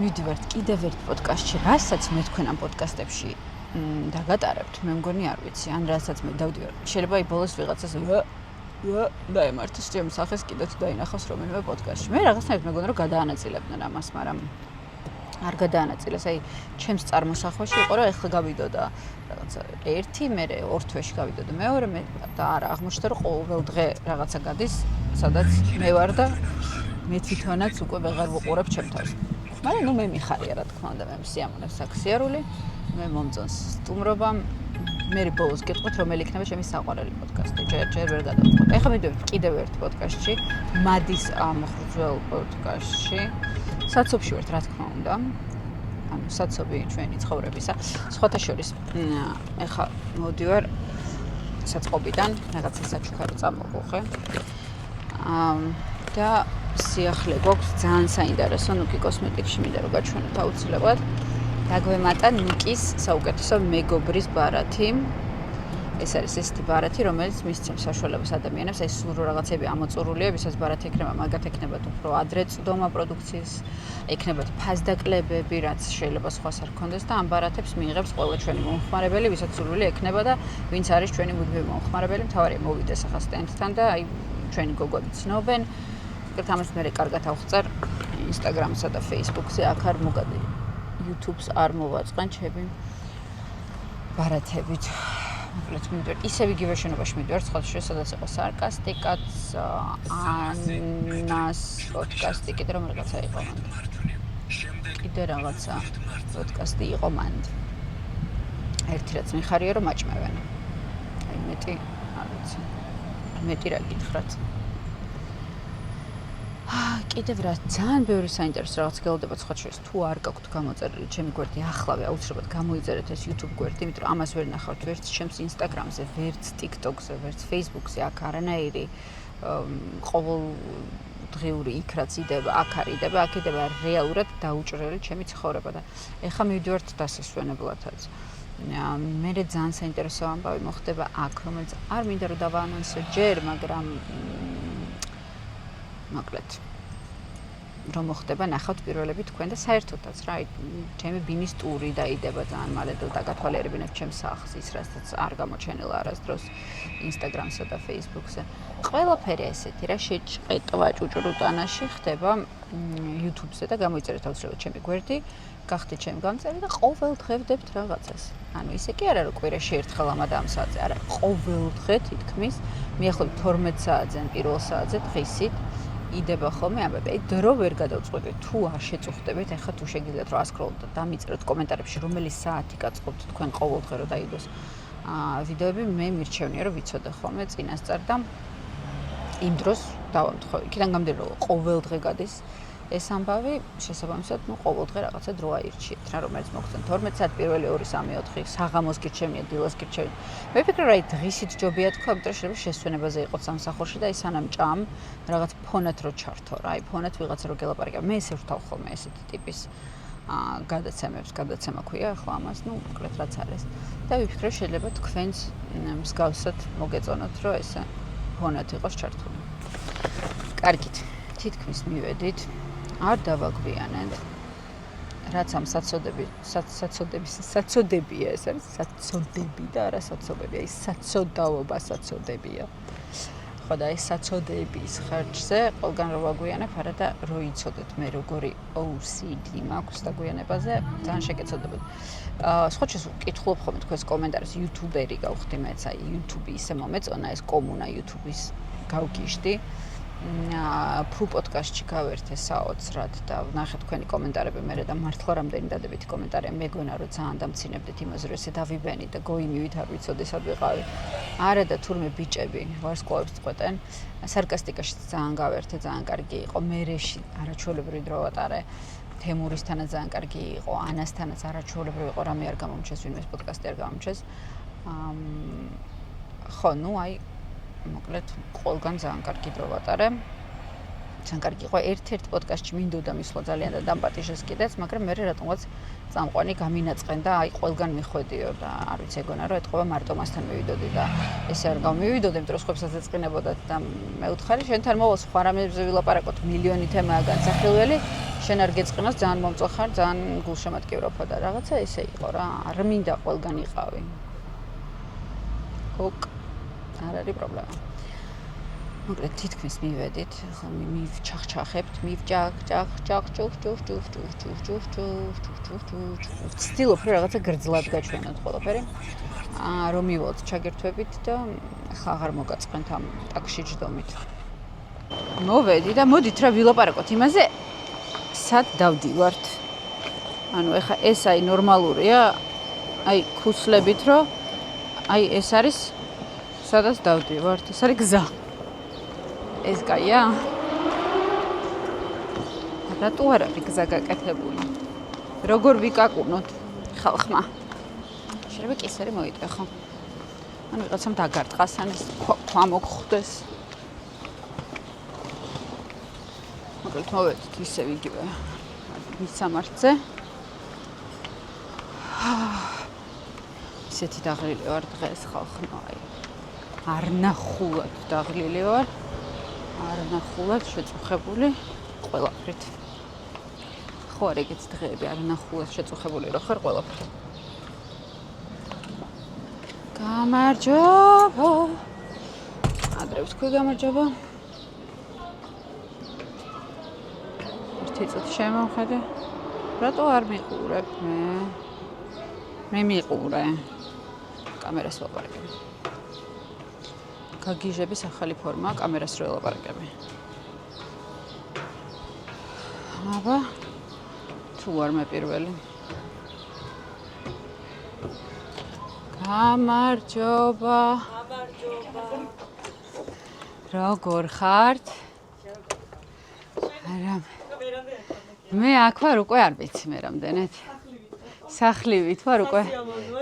მივდივართ კიდევ ერთ პოდკასტში, რასაც მე თქვენ ამ პოდკასტებში დაგატარებთ, მე მგონი არ ვიცი, ან რასაც მე დავდივარ. შეიძლება იბოლოს ვიღაცას დაემართოს ჩემ სახეს კიდე თუ დაინახავს რომელიმე პოდკასტში. მე რაღაცნაირად მეგონა რომ გადაანაწილებდნენ ამას, მაგრამ არ გადაანაწილეს. აი, ჩემს წარმოსახვაში იყო რომ ეხლა გავიდოდა რაღაცა ერთი, მე 2 თვეში გავიდოდა მეორე, მე და არა აღმოჩნდა რომ ყოველ დღე რაღაცა გადის, სადაც მე ვარ და მე თვითონაც უკვე ვეღარ ვუყურებ ჩემ თავს. მაგრამ ნუ მე მიხარია რა თქმა უნდა, მე მსიამოვნებს საქსიარული, მე მომწონს სტუმრობა. მე ბოლოს გეტყვით რომელი იქნება ჩემი საყვარელი პოდკასტი. ჯერ ვერ გადავწყვეტ. ეხლა მივიდეთ კიდევ ერთ პოდკასტში, მადის ამღრძველ პოდკასტში. საცობში ვართ, რა თქმა უნდა. ანუ საცობი ჩვენი ცხოვრებისა. სხვათა შორის, ეხლა მოვდივარ საწყობიდან, რაღაცა საჩუქარო წამოვუხე. და სიახლე გვაქვს ძალიან საინტერესო, ნუკი კოსმეტიკში მინდა რომ გაჩვენოთ აუცილებლად. დაგვემატა ნიკის საუკეთესო მეგობრის ბარათი. ეს არის ესეთი ბარათი, რომელიც მისცემს საშუალებას ადამიანებს, აი სულ რაღაცები ამოწურულია, ვისაც ბარათი ექნება, მაგათ ექნებათ უფრო ადრე წვდომა პროდუქციის, ექნებათ ფასდაკლებები, რაც შეიძლება სხვას არ ჰქონდეს და ამ ბარათებს მიიღებს ყველა ჩვენი მომხმარებელი, ვისაც სურვილი ექნება და ვინც არის ჩვენი მუდმივი მომხმარებელი, მთავარია მოვიდეს ახლა სტენდთან და აი ჩვენი გოგოები ცნობენ. ვფიქრობ ამას მე კარგად ავხწერ Instagram-სა და Facebook-ზე, აქ არ მოგადი YouTube-ს არ მოვაწყენ ჩემი ბარათებით. მოკლედ მივიდივარ ისევ იგივე შენობაში მივიდივარ, სხვადასხვა სადაც იყო სარკასტიკაც, ანას პოდკასტი, კიდე რომ რაღაცა იყო მანდ. კიდე რაღაცა პოდკასტი იყო მანდ. ერთი რაც მიხარია რომ მაჭმევენ. აი მეტი არ ვიცი. მეტი რა გითხრათ. კიდევ რა ძალიან ბევრი საინტერესო რაღაც გელოდებათ სხვა შორის თუ არ გაქვთ გამოწერილი ჩემი გვერდი ახლავე აუცილებლად გამოიწერეთ ეს YouTube გვერდი, იმიტომ რომ ამას ვერ ნახავთ ვერც ჩემს Instagram-ზე, ვერც TikTok-ზე, ვერც Facebook-ზე, აქ არანაირი ყოველდღიური იქ რაც იდება, აქ არ იდება, აქ იდება რეალურად დაუჭრელი ჩემი ცხოვრება და ეხლა მივიდივართ დასასვენებლათაც. მე ძალიან საინტერესო ამბავი მოხდება აქ, რომელიც არ მინდა რომ დავაანონსო ჯერ, მაგრამ მოკლედ რომ მოხდება ნახავთ პირველები თქვენ და საერთოდაც რა ჩემი ბინის ტური დაიდება ძალიან მალე და დაგათვალიერებინებ ჩემს სახლს ის რასაც არ გამოჩენილა არასდროს Instagram-სა და Facebook-ზე. ყველაფერი ესეთი რა შეჭყეტვა ჭუჭრუტანაში ხდება YouTube-ზე და გამოიწერეთ აუცილებლად ჩემი გვერდი, გახდეთ ჩემი გამწერი და ყოველ დღე ვდებთ რაღაცას. ანუ ისე კი არა რომ კვირაში ერთხელ ამ საათზე, არა, ყოველ დღე თითქმის მიახლოებით 12 საათზე ან 1 საათზე დღისით იდება ხოლმე ამბები. აი დრო ვერ გადავწყვეტეთ თუ არ შეწუხდებით, ახლა თუ შეგიძლიათ რომ ასკროლოთ და დამიწეროთ კომენტარებში რომელი საათი გაწყობთ თქვენ ყოველ დღე რომ დაიდოს ვიდეოები, მე მირჩევნია რომ ვიცოდე ხოლმე წინასწარ და იმ დროს დავამთხო. იქიდან გამომდინარე რომ ყოველ დღე გადის ეს ამბავი, შესაბამისად, ნუ ყოველ დღე რაღაცა დრო აირჩიეთ რა, რომელიც მოგწონთ. 12 საათი, პირველი 2, 3, 4, საღამოს გირჩევნია, დილას გირჩევნია. მე ვფიქრობ, რომ აი დღისით ჯობია თქვა, იმიტომ რომ შეიძლება შესვენებაზე იყოთ სამსახურში და აი სანამ ჭამ, რაღაც ფონად რო ჩართო რა, აი ფონად ვიღაცა რო გელაპარაკა. მე ესე ვთავ ხოლმე ესეთი ტიპის გადაცემა ქვია ახლა ამას, ნუ მოკლედ რაც არის. და ვიფიქრე შეიძლება თქვენს მსგავსად მოგეწონოთ, რომ ესე ფონად იყოს ჩართული. კარგით, თითქმის მივედით. არ დავაგვიანეთ. რაც ამ საწოდებია ეს არის საწოდები და არა საწობები, აი საწოდაობა საწოდებია. ხო და ეს საწოდების ხარჯზე ყველგან რო ვაგვიანებ, არა და რო იცოდეთ მე როგორი OCD მაქვს დაგვიანებაზე, ძალიან შეგეცოდებოდ. სხვა შეს ვკითხულობ ხოლმე თქვენს კომენტარებს, YouTuberi გავხდი მეც, აი YouTube-ი ისე მომეწონა ეს კომუნა YouTube-ის გავგიჟდი. ფულ პოდკასტში გავერთე საოცრად და ვნახე თქვენი კომენტარები მე და მართლა რამდენი დადებითი კომენტარია მეგონა რომ ძალიან დამცინებდეთ იმაზე რომ ესე დავიბენი და გოიმივით არ ვიცოდი სად ვიყავი. არა და თურმე ბიჭები ვარსკვლავებს წყვეტენ. სარკასტიკაში ძალიან გავერთე, ძალიან კარგი იყო. მერეში არაჩვეულებრივი დრო ვატარე. თემურისთანაც ძალიან კარგი იყო, ანასთანაც არაჩვეულებრივი იყო, რამე არ გამომჩეს, ვინმეს პოდკასტი არ გამომჩეს. ხო, ნუ აი მოკლედ ყველგან ძალიან კარგი დრო ვატარე. ძალიან კარგი იყო ერთ-ერთ პოდკასტში მინდოდა მისვლა ძალიან და დამპატიჟეს კიდეც, მაგრამ მე რატომღაც წამყვანი გამინაწყენ და აი ყველგან მიხვედიო და არ ვიცი ეგონა რომ ეთყობა მარტო მასთან მივიდოდი და ესე არ გამივიდოდი, იმიტომ რომ სხვებსაც ეწყინებოდათ და მე უთხარი შენთან მოვალ სხვა რამებზე ვილაპარაკოთ მილიონი თემაა განსახილველი, შენ არ გეწყინოს ძალიან მომწვა ხარ, ძალიან გულშემატკივრობო და რაღაცა ესე იყო რა, არ მინდა ყველგან იყავი. ოკ, არ არის პრობლემა. მოკლედ თითქმის მივედით, ხო მივჩახჩახებთ, ვცდილობ რომ რაღაცა გრძლად გაჩვენოთ ყველაფერი. რომ მივალთ ჩაგერთვებით და ახლა აღარ მოგაწყენთ ამ ტაქსში ჯდომით. მოვედი და მოდით რა ვილაპარაკოთ იმაზე, სად დავდივართ. ანუ ეხა ეს აი ნორმალურია, აი ქუსლებით რომ აი ეს არის სადაც დავდივართ, ეს არის გზა. ეს კაია? რატო არ არის გზა გაკეთებული? როგორ ვიკაკუნოთ ხალხმა? შეიძლება კისერი მოიტყვე ხო? ანუ ვიღაცამ დაგარტყას ან ეს ქვა მოგხვდეს. მოკლედ მოვედით ისევ იგივე მისამართზე. ისეთი დაღლილი ვარ დღეს ხალხო, აი არნახულად დაღლილი ვარ. არნახულად შეწუხებული ყველაფრით. ხო არ ეგეც დღეები არნახულად შეწუხებული რო ხარ ყველაფრით. გამარჯობა. ადრე ვთქვი გამარჯობა. ერთი წუთი შემოვხედე. რატო არ მიყურებ მე? მე მიყურე. კამერას ვაპარაკებ. გაგიჟების ახალი ფორმა, კამერას რო ელაპარაკები. აბა, თუ არ მე პირველი. გამარჯობა. გამარჯობა. როგორ ხართ? არა. მე აქ ვარ უკვე არ ვიცი მე რამდენად. სახლივით ვარ უკვე.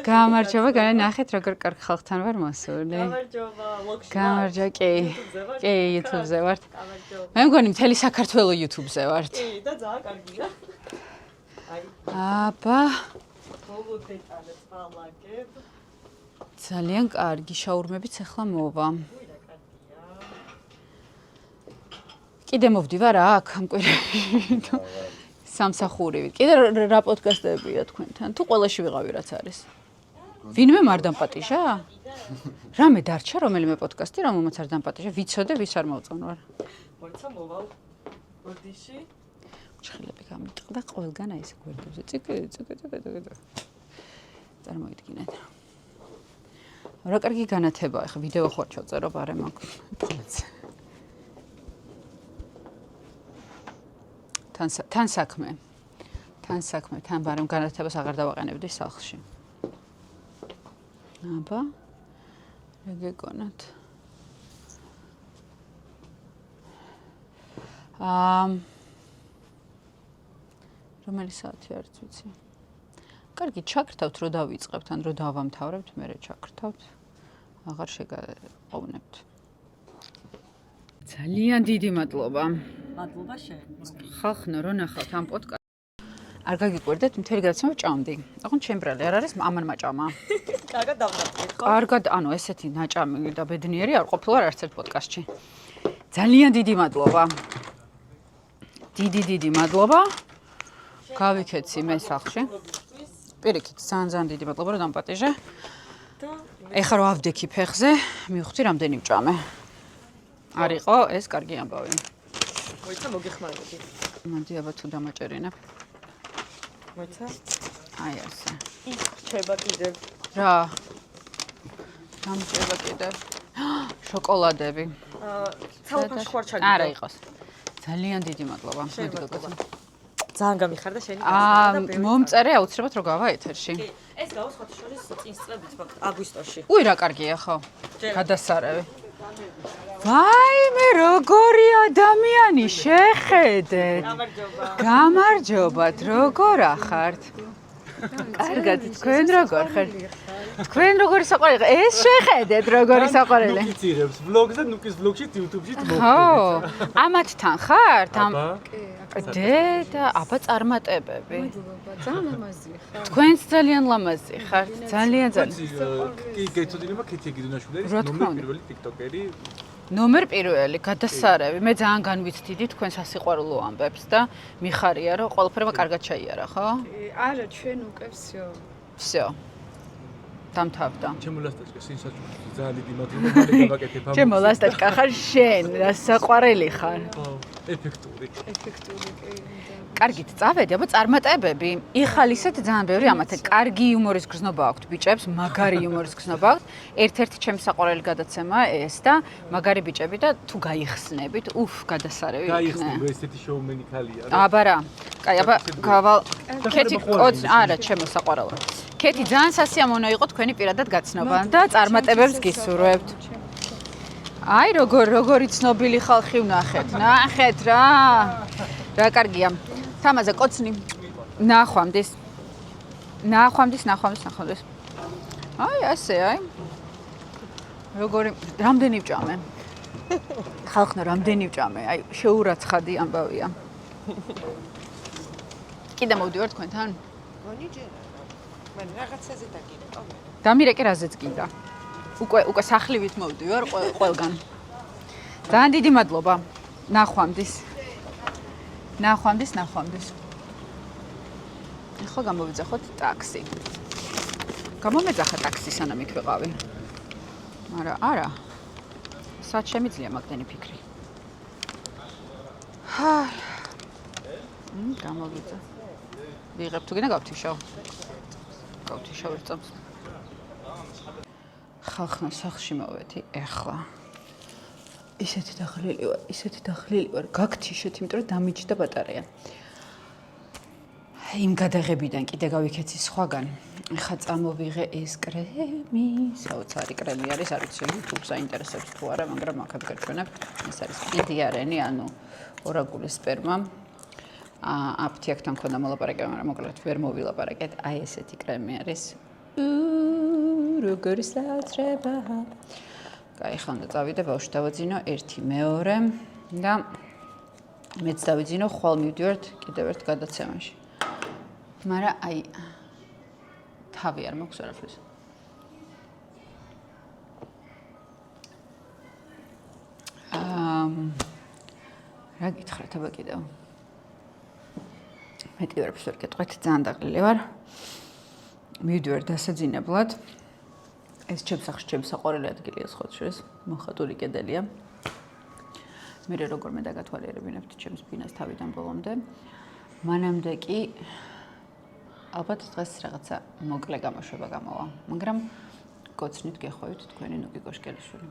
გამარჯობა, განახეთ როგორ კარგ ხალხთან ვარ მოსული. გამარჯობა, ლოქში. გამარჯობა, კი. კი, YouTube-ზე ვართ. გამარჯობა. მე მგონი მთელი საქართველო YouTube-ზე ვართ. კი, და ძალიან კარგია. აი. აბა. მოგუხეთანებს ხალაგებ. ძალიან კარგი, შაურმებიც ახლა მოვა. კიდე მოვდივარ აქ ამ კვირაში. სამსახურივით. კიდე რა პოდკასტებია თქვენთან? თუ ყველაში ვიღავი რაც არის. ვინმე არ დამპატიჟა? რამე დარჩა რომელიმე პოდკასტი, რომელმაც არ დამპატიჟა? ვიცოდე, ვის არ მოვწონ ვარ. მოიცა მოვალ ბოდიში. ჩხილები გამიტყდა ყველგან აი ეს გვერდებზე. ციკი. წარმოიდგინეთ. რა კარგი განათებაა, ხა ვიდეო ხوار ჩავწერო, bare მაქვს. თან საქმე, თან ბარემ განათებას აღარ დავაყენებდი სახლში. აბა, რა გეკონათ? რომელი საათი არც ვიცი. კარგი, ჩაქრთავთ, რო დავიწყებთ, ან რო დავამთავრებთ, მერე ჩაქრთავთ. აღარ შეგაყოვნებთ. ძალიან დიდი მადლობა. მადლობა შენ. ხალხო, რო ნახავთ ამ პოდკასტს. არ გაგიკვირდეთ, მთელი გადაცემა ჭამდი. ოღონდ ჩემბრალი არ არის, ამან მაჭამა. კარგად დავნახეთ, ხო? კარგად, ანუ ესეთი ნაჭამი და ბედნიერი არ ყოფილა არც ერთ პოდკასტში. ძალიან დიდი მადლობა. დიდი მადლობა. გავიქეცი მე სახლში. პირიქით, ძალიან დიდი მადლობა, რომ დამპატიჟე. ეხლა რო ავდექი ფეხზე, მივხვდი რამდენი მჭამე. არ იყო ეს კარგი ამბავი. მოიცა მოგეხმარებოდი. მოდი აბა თუ დამაჭერინებ. მოიცა? აი ასე. რჩება კიდევ. რა? დამჭება კიდევ. შოკოლადები. ცალფაში ხوار ჩაგიდო. არა იყოს. ძალიან დიდი მადლობა. მოდი გოგო. ძალიან გამიხარდა შენი გასაგები. მომწერე აუცილებლად რო გავა ეთერში. კი, ეს გავასხოთ შორის წინს წლებით ფაქტ აგვისტოში. უი რა კარგია ხო? გადასარევი. ვაიმე როგორი ადამიანი შეხედეთ. გამარჯობათ, როგორ ახართ? კარგად, თქვენ როგორ ხართ? თქვენ როგორი საყვარელი ეს შეხედეთ როგორი საყვარელი ნუკი წირებს ვლოგს და ნუკის ვლოგში YouTube-ში მოხდებით. ხო ამათთან ხართ ამ აბა დედა აბა წარმატებები მადლობა, ძალიან ლამაზი ხარ. თქვენც ძალიან ლამაზი ხართ ძალიან კი გეცოდინება ქეთი გიდონაშვილი რა თქმა უნდა. პირველი TikTok-ერი ნომერ პირველი გადასარევი მე ძალიან განვიცდიდი თქვენ სასიყვარულო ამბებს და მიხარია რომ ყველაფერმა კარგად ჩაიარა ხო არა, ჩვენ უკვე всё. всё დამთავრდა ჩემო ლასტაჭკა სინსაჭუს ძალიან დიდი მადლობა მალე გავაკეთებ ამ ჩემო ლასტაჭკა ხარ შენ რა საყვარელი ხარ ეფექტური ეფექტური კი. კარგით წავედი აბა წარმატებები იხალისეთ ძალიან ბევრი ამათა კარგი იუმორის გრძნობა აქვთ ბიჭებს მაგარი იუმორის გრძნობა აქვთ ერთ-ერთი ჩემი საყვარელი გადაცემა ეს და მაგარი ბიჭები და თუ გაიხსნებით უფ გადასარევი გაიხსნებ ესეთი შოუმენი ხალია რა აბა რა კაი აბა გავალ ქეთი კოც არა ჩემო საყვარელო ქეთი ძალიან სასიამოვნო იყო თქვენი პირადად გაცნობა და წარმატებებს გისურვებთ აი როგორი ცნობილი ხალხი ვნახეთ ნახეთ რა კარგია თამაზე კოცნი ნახვამდის აი ასე აი როგორი რამდენი ვჭამე ხალხნა რამდენი ვჭამე აი შეურაცხადი ამბავია კიდე მოვდივარ თქვენთან გონიჯერა მან რაღაცაზე დაგირეკავ დამირეკე რაზეც კიდე უკვე სახლივით მოვდივარ ყველგან ძალიან დიდი მადლობა ნახვამდის ახლა გამოვიძახოთ ტაქსი გამომეძახა ტაქსი სანამ იქ ვიყავი არა სად შემიძლია მაგდენი ფიქრი გამოვიძახ ვიღებ თუ გინდა გავთიშავ ერთ წამს ხალხნა სახლში მოვედი ეხლა ისეთი დაღლილი ვარ გაგთიშეთ იმიტომ რომ დამიჯდა ბატარეა იმ გადაღებიდან კიდე გავიქეცი სხვაგან ეხლა წამოვიღე ეს კრემი საოცარი კრემი არის არ ვიცი YouTube საინტერესებს თუ არა მაგრამ აქაც გაჩვენებ ეს არის პიდიარენი ანუ ორაგულის სპერმა აფთიაქთან მქონდა მოლაპარაკება მაგრამ მოკლედ ვერ მოვილაპარაკეთ აი ესეთი კრემი არის როგორი საოცრება კაი ხან და წავიდე ბავშვი დავაძინო 1 2 და მეც დავიძინო ხვალ მივდივართ კიდევ ერთ გადაცემაში მაგრამ აი თავი არ მაქვს არაფრის რა გითხრათ აბა კიდევ მეტი ვერაფერს ვერ გეტყვით ძალიან დაღლილი ვარ მივდივარ დასაძინებლად ეს ჩემს სახლში ჩემი საყვარელი ადგილია სხვადასხვა მოხატული კედელია მე როგორმე დაგათვალიერებინებთ ჩემს ბინას თავიდან ბოლომდე მანამდე კი ალბათ დღეს რაღაცა მოკლე გამოშვება გამოვა მაგრამ გოცნით გეხვევით თქვენი ნუკი კოშკელიშვილი